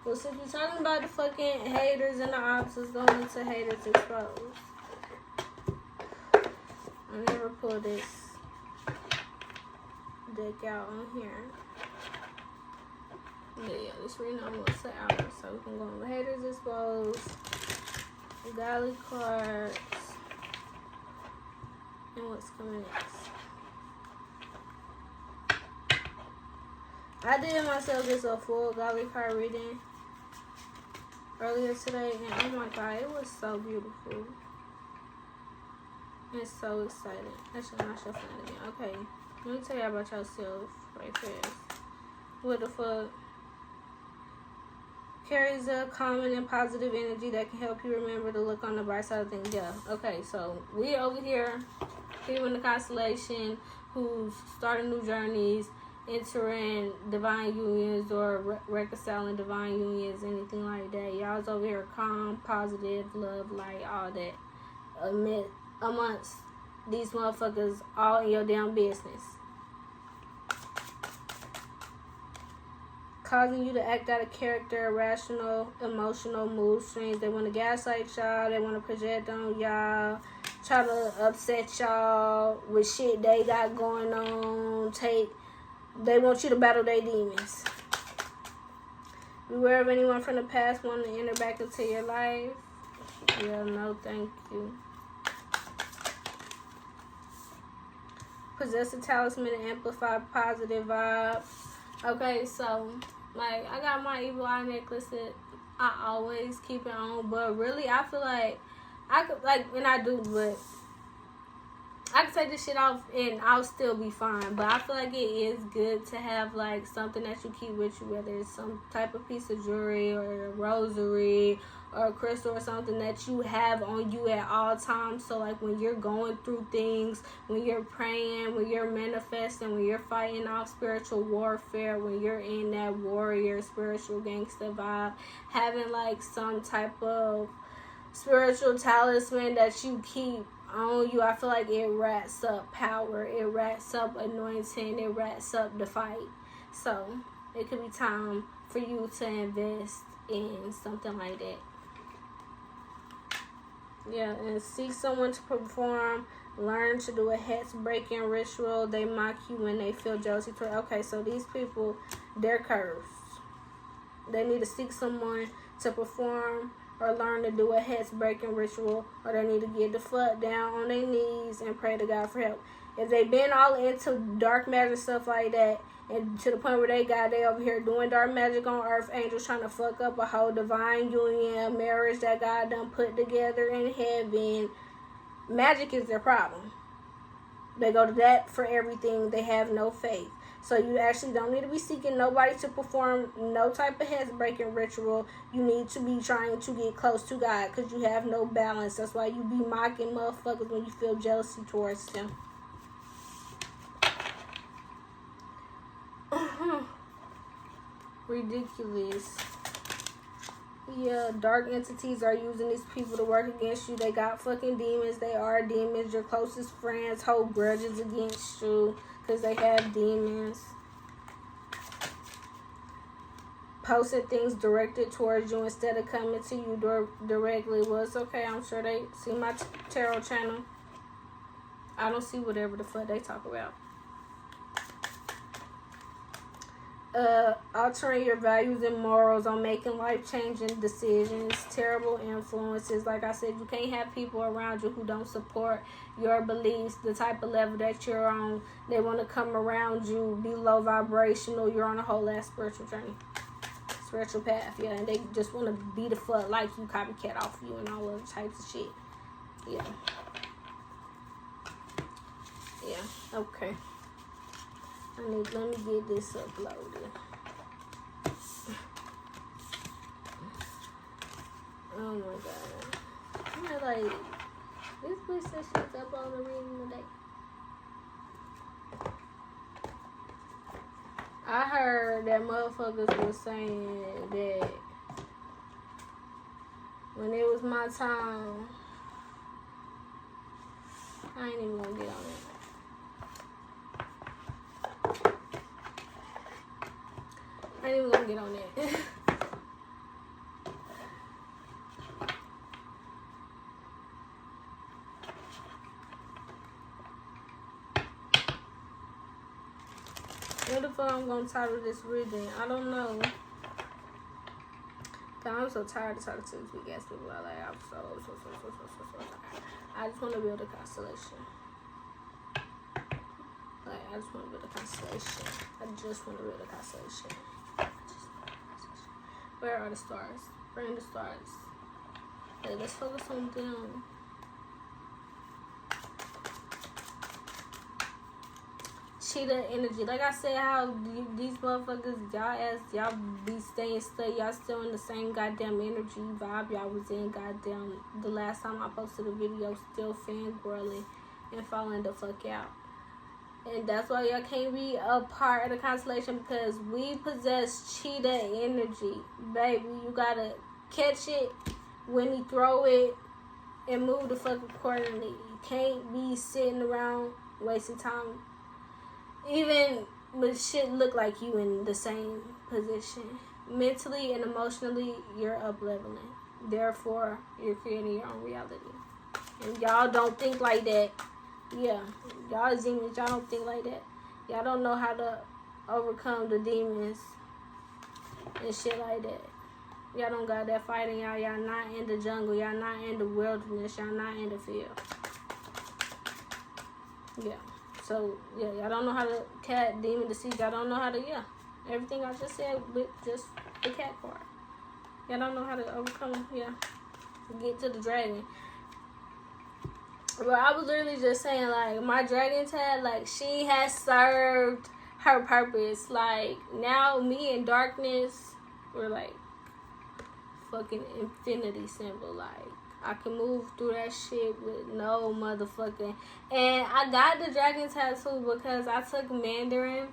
Well, since we're talking about the fucking haters and the ops, let's go into Haters Exposed. I never pulled this deck out on here. Yeah, this reading almost an hour, so we can go on the Haters Exposed, Godly cards, and what's coming next. I did myself just a full Godly card reading earlier today, and oh my god, it was so beautiful. It's so exciting. That's not your friend again. Okay, let me tell you about yourself right fast. What the fuck? Carries a common and positive energy that can help you remember to look on the bright side of things. Yeah. Okay, so we over here, people in the Constellation who's starting new journeys, entering divine unions or reconciling divine unions, anything like that. Y'all's over here calm, positive, love, light, all that. Amongst these motherfuckers all in your damn business, causing you to act out of character, irrational, emotional mood swings. They want to gaslight y'all. They want to project on y'all, try to upset y'all with shit they got going on. They want you to battle their demons. Beware of anyone from the past wanting to enter back into your life. Yeah, no thank you. Possess a talisman and amplify positive vibes. Okay, so like, I got my evil eye necklace that I always keep it on, but really I feel like I could, like, and I do, but I can take this shit off and I'll still be fine. But I feel like it is good to have like something that you keep with you, whether it's some type of piece of jewelry or a rosary or a crystal or something that you have on you at all times. So like when you're going through things, when you're praying, when you're manifesting, when you're fighting off spiritual warfare, when you're in that warrior spiritual gangster vibe, having like some type of spiritual talisman that you keep on you, I feel like it wraps up power, it wraps up anointing, it wraps up the fight. So it could be time for you to invest in something like that. Yeah, and seek someone to perform. Learn to do a hex-breaking ritual. They mock you when they feel jealousy toward. Okay, so these people, they're cursed. They need to seek someone to perform or learn to do a hex-breaking ritual, or they need to get the fuck down on their knees and pray to God for help. If they've been all into dark magic stuff like that, and to the point where they over here doing dark magic on earth, angels trying to fuck up a whole divine union, a marriage that God done put together in heaven, magic is their problem. They go to that for everything. They have no faith. So you actually don't need to be seeking nobody to perform no type of hex-breaking ritual. You need to be trying to get close to God because you have no balance. That's why you be mocking motherfuckers when you feel jealousy towards them. Ridiculous. Yeah, dark entities are using these people to work against you. They got fucking demons. They are demons. Your closest friends hold grudges against you because they have demons. Posting things directed towards you instead of coming to you directly. Well, it's okay. I'm sure they see my tarot channel. I don't see whatever the fuck they talk about. Altering your values and morals on making life-changing decisions, terrible influences. Like I said, you can't have people around you who don't support your beliefs, the type of level that you're on. They want to come around you, be low vibrational. You're on a whole ass spiritual journey, spiritual path, yeah, and they just want to be the fuck like you, copycat off you, and all other types of shit. Yeah. Yeah, okay. Let me get this uploaded. Oh my god. I'm like, this bitch said she's uploading the reading today. I heard that motherfuckers was saying that when it was my time, I ain't even gonna get on it. I ain't even gonna get on that. What the fuck I'm gonna title this reading? I don't know. I'm so tired of talking to these big ass people. I'm so tired. I just want to build a constellation. I just want to build a constellation. Where are the stars? Bring the stars. Hey, let's focus on them. Cheetah energy. Like I said, how these motherfuckers, y'all be staying stuck. Y'all still in the same goddamn energy vibe y'all was in. Goddamn, the last time I posted a video, still fangirling and falling the fuck out. And that's why y'all can't be a part of the constellation, because we possess cheetah energy. Baby, you gotta catch it when you throw it and move the fuck accordingly. You can't be sitting around wasting time. Even when shit look like you in the same position. Mentally and emotionally, you're up-leveling. Therefore, you're creating your own reality. And y'all don't think like that. Yeah, y'all demons, y'all don't think like that. Y'all don't know how to overcome the demons and shit like that. Y'all don't got that fighting y'all. Y'all not in the jungle. Y'all not in the wilderness. Y'all not in the field. Yeah. So, yeah, y'all don't know how to cat, demon, deceive. Y'all don't know how to, yeah. Everything I just said with just the cat part. Y'all don't know how to overcome, yeah. Get to the dragon. Well, I was literally just saying, like, my dragon tag, like, she has served her purpose. Like, now me and darkness, we're like fucking infinity symbol. Like, I can move through that shit with no motherfucking. And I got the dragon tattoo because I took Mandarin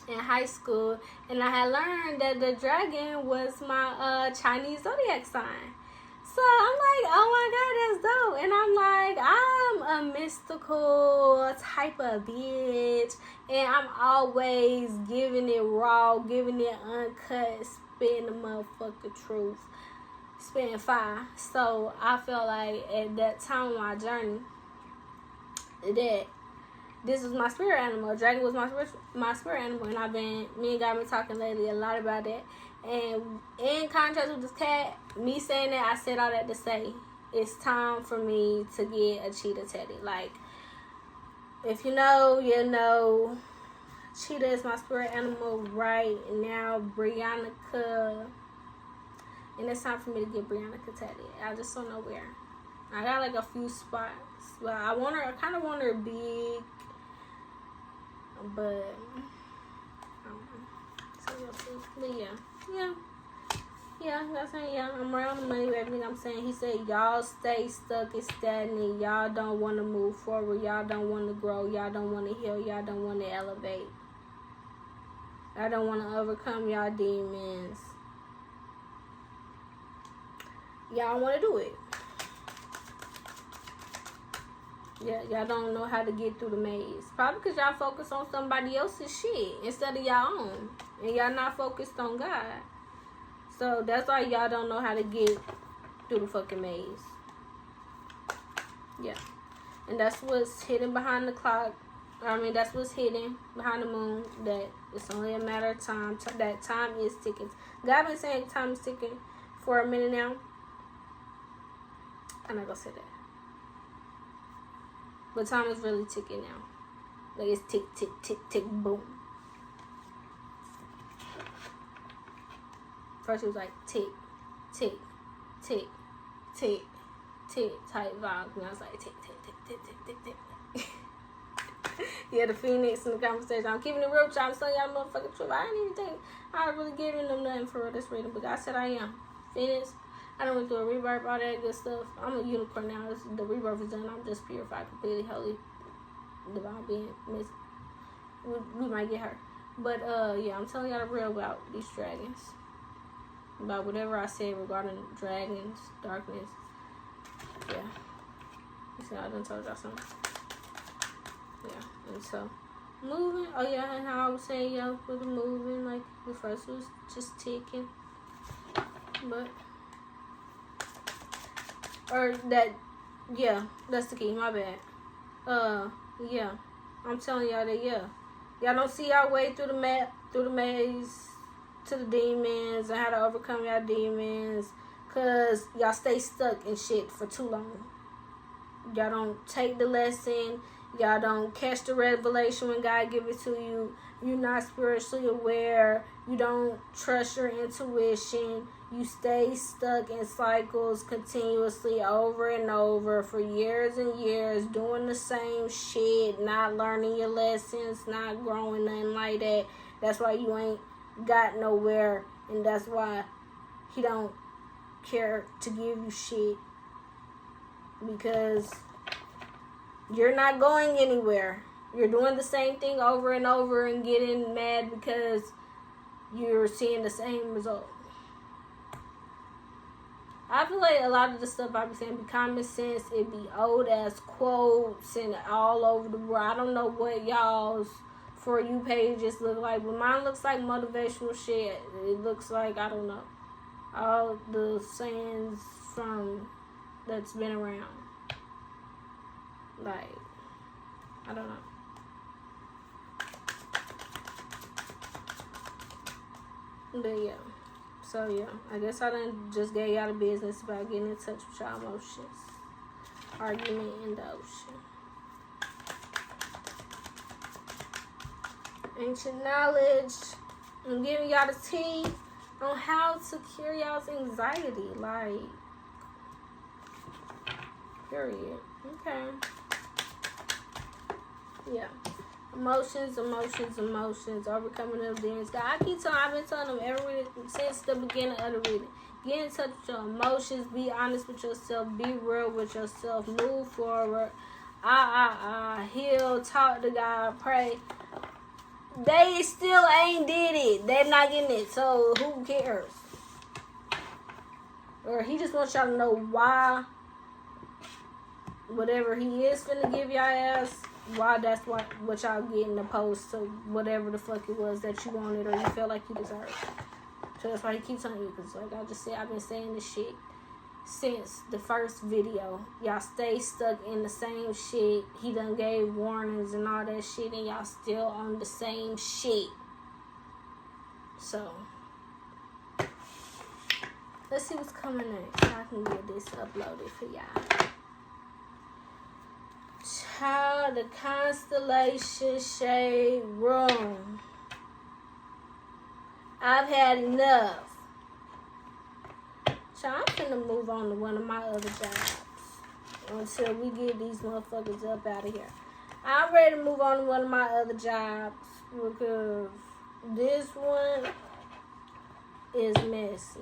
in high school, and I had learned that the dragon was my Chinese zodiac sign. So I'm like, oh my god, that's dope. And I'm like, I'm a mystical type of bitch, and I'm always giving it raw, giving it uncut, spitting the motherfucking truth, spitting fire. So I felt like at that time of my journey that this was my spirit animal. Dragon was my spirit animal, and me and God been talking lately a lot about that. And in contrast with this cat, me saying that, I said all that to say, it's time for me to get a cheetah teddy. Like, if you know, you know, cheetah is my spirit animal right now, Briannica. And it's time for me to get Briannica teddy. I just don't know where. I got like a few spots, but I kind of want her big, but I don't know. So we'll see. But yeah, that's saying, yeah, I'm around the money with everything I'm saying. He said, y'all stay stuck and stagnant. Y'all don't want to move forward. Y'all don't want to grow. Y'all don't want to heal. Y'all don't want to elevate. Y'all don't want to overcome y'all demons. Y'all want to do it. Yeah, y'all don't know how to get through the maze. Probably because y'all focus on somebody else's shit instead of y'all own. And y'all not focused on God. So that's why y'all don't know how to get through the fucking maze. Yeah. And that's what's hidden behind the clock. I mean, that's what's hidden behind the moon. That it's only a matter of time. That time is ticking. God been saying time is ticking for a minute now. I'm not gonna say that. But time is really ticking now. Like, it's tick, tick, tick, tick, boom. First it was like tick, tick, tick, tick, tick, type vibe. And I was like tick, tick, tick, tick, tick, tick, tick. Yeah, the Phoenix in the conversation. I'm keeping it real, y'all. I'm telling y'all motherfucking truth. I didn't even think I was really giving them nothing for this reading, but God said I am. Phoenix. I don't went through a rebirth, all that good stuff. I'm a unicorn now. The rebirth is done. I'm just purified, completely holy, divine being. We might get her. But, yeah, I'm telling y'all the real about these dragons. About whatever I said regarding dragons, darkness. Yeah. You see, I done told y'all something. Yeah. And so, moving. Oh, yeah, and how I was saying, yeah, with the moving, like, the first was just ticking. But... Or that, yeah, that's the key, my bad. Yeah, I'm telling y'all that, yeah. Y'all don't see y'all way through the maze, to the demons, and how to overcome y'all demons, because y'all stay stuck in shit for too long. Y'all don't take the lesson. Y'all don't catch the revelation when God give it to you. You're not spiritually aware. You don't trust your intuition. You stay stuck in cycles continuously over and over for years and years, doing the same shit, not learning your lessons, not growing, nothing like that. That's why you ain't got nowhere, and that's why he don't care to give you shit, because you're not going anywhere. You're doing the same thing over and over and getting mad because you're seeing the same result. I feel like a lot of the stuff I be saying be common sense. It be old ass quotes and all over the world. I don't know what y'all's For You pages look like, but mine looks like motivational shit. It looks like, I don't know, all the sayings from that's been around. Like, I don't know. But yeah. So yeah, I guess I done just gave y'all the business about getting in touch with y'all emotions. Argument in the ocean. Ancient knowledge. I'm giving y'all the tea on how to cure y'all's anxiety. Like, Period. Okay. Yeah. Emotions, overcoming them demons. God, I've been telling them since the beginning of the reading. Get in touch with your emotions. Be honest with yourself. Be real with yourself. Move forward. Heal. Talk to God. Pray. They still ain't did it. They're not getting it. So who cares? Or he just wants y'all to know why whatever he is finna give y'all ass, why that's what y'all getting opposed to whatever the fuck it was that you wanted or you felt like you deserved. So that's why he keeps telling you, because like I just said, I've been saying this shit since the first video. Y'all stay stuck in the same shit. He done gave warnings and all that shit, and y'all still on the same shit. So let's see what's coming next. I can get this uploaded for y'all. Child, the Constellation Shade Room. I've had enough. So I'm finna move on to one of my other jobs until we get these motherfuckers up out of here. I'm ready to move on to one of my other jobs because this one is messy.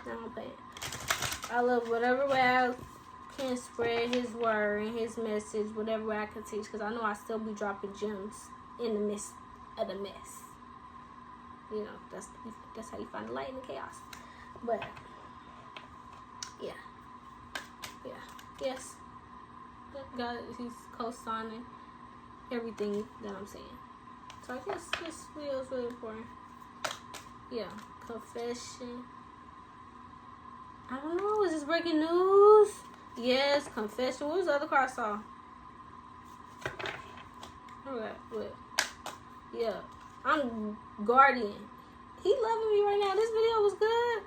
No, I'm playing. I love whatever way I can spread his word and his message, whatever way I can teach, because I know I still be dropping gems in the midst of the mess. You know, that's how you find the light in the chaos. But yeah, yes, God, he's co-signing everything that I'm saying. So I guess this video is really important. Yeah, confession. I don't know. Is this breaking news? Yes, confession. What was the other card I saw? Alright, what? Yeah. I'm guardian. He loving me right now. This video was good.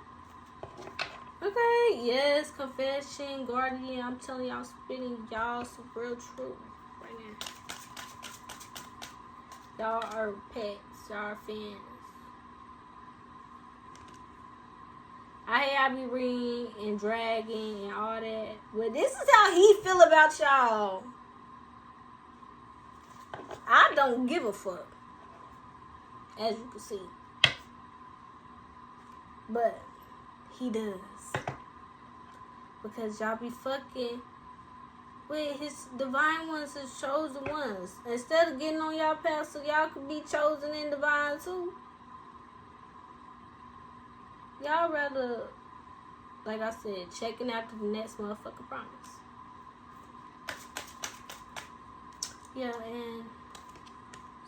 Okay, yes, confession, guardian. I'm telling y'all, spitting y'all some real truth right now. Y'all are pets. Y'all are fans. I be reading and dragging and all that. But this is how he feel about y'all. I don't give a fuck. As you can see. But he does. Because y'all be fucking with his divine ones, his chosen ones. Instead of getting on y'all path so y'all could be chosen and divine too. Y'all rather, like I said, checking after the next motherfucker promise. Yeah, and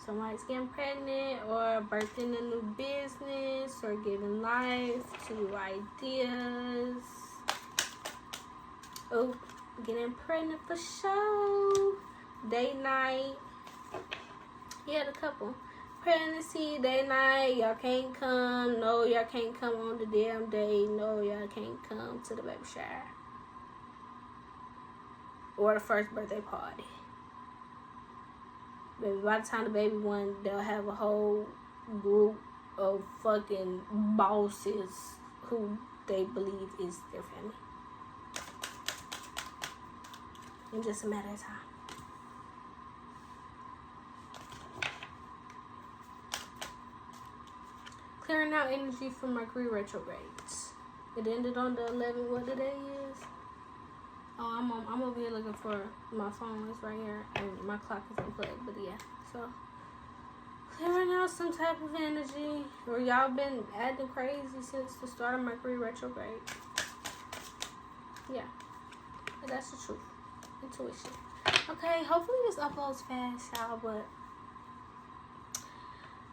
somebody's getting pregnant or birthing a new business or giving life to ideas. Oh, getting pregnant for show. Date night. Yeah, the couple. Pregnancy, day night, y'all can't come. No, y'all can't come on the damn day. No, y'all can't come to the baby shower. Or the first birthday party. Baby, by the time the baby one, they'll have a whole group of fucking bosses who they believe is their family. In just a matter of time. Clearing out energy from Mercury retrogrades. It ended on the 11th. What the day is? Oh, I'm over here looking for my phone. It's right here, and my clock is unplugged. But yeah, so clearing out some type of energy, or y'all been acting crazy since the start of Mercury retrograde. Yeah, but that's the truth. Intuition. Okay, hopefully this uploads fast, y'all. But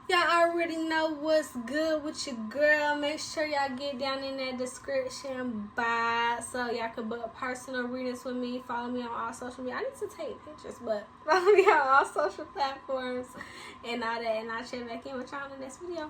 y'all already know what's good with your girl. Make sure y'all get down in that description box so y'all can book personal readings with me. Follow me on all social media. I need to take pictures, but follow me on all social platforms and all that. And I'll check back in with y'all in the next video.